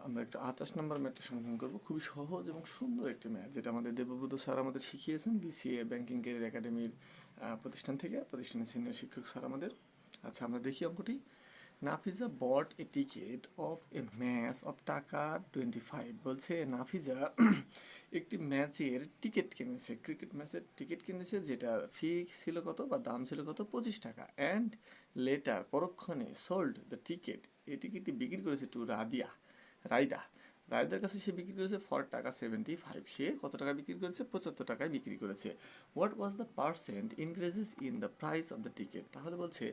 আমরা একটা 28 নম্বর ম্যাথটা সমাধান করব। খুবই সহজ এবং সুন্দর একটি ম্যাথ, যেটা আমাদের দেবব্রত স্যার আমাদের শিখিয়েছেন বিসিএ ব্যাংকিং ক্যারিয়ার একাডেমির প্রতিষ্ঠান থেকে, প্রতিষ্ঠানের সিনিয়র শিক্ষক স্যার আমাদের। আচ্ছা, আমরা দেখি অঙ্কটি। Nafiza bought a ticket of a match of টাকা 25। বলছে নাফিজা একটি ম্যাচের টিকিট কিনেছে, ক্রিকেট ম্যাচের টিকিট কিনেছে, যেটা ফি ছিল কত বা দাম ছিল কত, 25 টাকা। অ্যান্ড লেটার পরক্ষণে সোল্ড দ্য টিকিট, এই টিকিটটি বিক্রি করেছে টু রায়দা। রায়দার কাছে সে বিক্রি করেছে ফর টাকা 75। সে কত টাকা বিক্রি করেছে? 75 টাকায় বিক্রি করেছে। What was the percent increases in the price of the ticket? তাহলে বলছে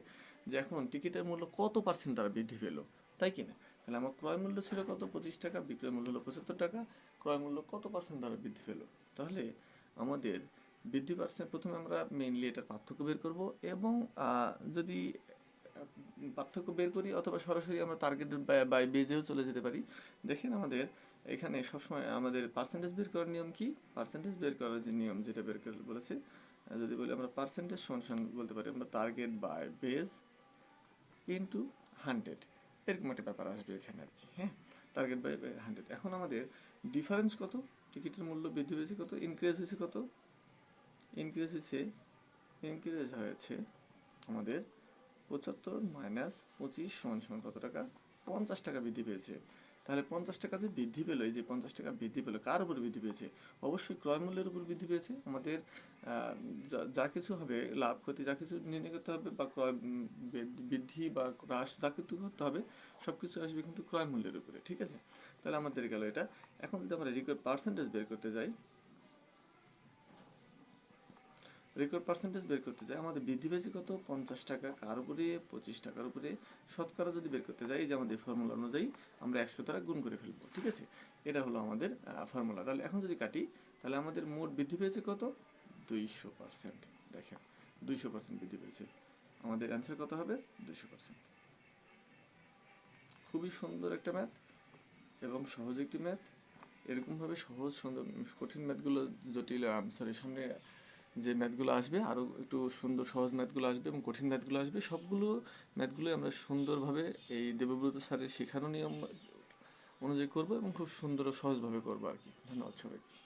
যে এখন টিকিটের মূল্য কত পার্সেন্ট তারা বৃদ্ধি পেলো, তাই কিনা? তাহলে আমার ক্রয় মূল্য ছিল কত? 25 টাকা, বিক্রয় মূল্য হলো 75 টাকা। ক্রয় মূল্য কত পার্সেন্ট দ্বারা বৃদ্ধি পেলো? তাহলে আমাদের বৃদ্ধি পার্সেন্ট, প্রথমে আমরা মেইনলি এটার পার্থক্য বের করব, এবং যদি পার্থক্য বের করি অথবা সরাসরি আমরা টার্গেট বাই বেজেও চলে যেতে পারি। দেখেন আমাদের এখানে সবসময় আমাদের পার্সেন্টেজ বের করার নিয়ম কি? পার্সেন্টেজ বের করার যে নিয়ম, যেটা বের করে বলেছে, যদি বলি আমরা পার্সেন্টেজ সমান বলতে পারি আমরা টার্গেট বাই বেজ ইন্টু 100, এরকম একটা ব্যাপার আসবে এখানে আর কি। হ্যাঁ, টার্গেট বাই 100। এখন আমাদের ডিফারেন্স কত? টিকিটের মূল্য বৃদ্ধি পেয়েছে কত? ইনক্রিজ হয়েছে কত? ইনক্রিজ হয়েছে আমাদের 75 মাইনাস 25 সমান সমান কত টাকা? 50 টাকা বৃদ্ধি পেয়েছে। তাহলে 50 টাকা যে বৃদ্ধি পেলো, এই যে 50 টাকা বৃদ্ধি পেলো, কার উপর বৃদ্ধি পেয়েছে? অবশ্যই ক্রয় মূল্যের উপর বৃদ্ধি পেয়েছে। আমাদের যা কিছু হবে, লাভ ক্ষতি যা কিছু নির্ণয় করতে হবে, বা ক্রয় বৃদ্ধি বা হ্রাস যা কিছু করতে হবে, সব কিছু আসবে কিন্তু ক্রয় মূল্যের উপরে। ঠিক আছে, তাহলে আমাদের গেল এটা। এখন যদি আমরা রেকর্ড পার্সেন্টেজ বের করতে যাই, আমাদের বৃদ্ধি পেয়েছে কত? 50 টাকা। কার উপরে? 25 টাকার উপরে। শতকরা যদি বের করতে যাই, যে আমাদের ফর্মুলা অনুযায়ী আমরা 100 দ্বারা গুণ করে ফেলবো। ঠিক আছে, এটা হলো আমাদের ফর্মুলা। তাহলে এখন যদি কাটি, তাহলে আমাদের মোট বৃদ্ধি পেয়েছে কত? 200%। দেখেন 200% বৃদ্ধি পেয়েছে। আমাদের অ্যান্সার কত হবে? 200%। খুবই সুন্দর একটা ম্যাথ এবং সহজ একটি ম্যাথ। এরকমভাবে সহজ সুন্দর, কঠিন ম্যাথগুলো জটিল, সামনে যে ম্যাথগুলো আসবে আরও একটু সুন্দর, সহজ ম্যাথগুলো আসবে এবং কঠিন ম্যাথগুলো আসবে, সবগুলো ম্যাথগুলোই আমরা সুন্দরভাবে এই দেবব্রত স্যারের শেখানো নিয়ম অনুযায়ী করবো এবং খুব সুন্দর ও সহজভাবে করবো আর কি। ধন্যবাদ সবাইকে।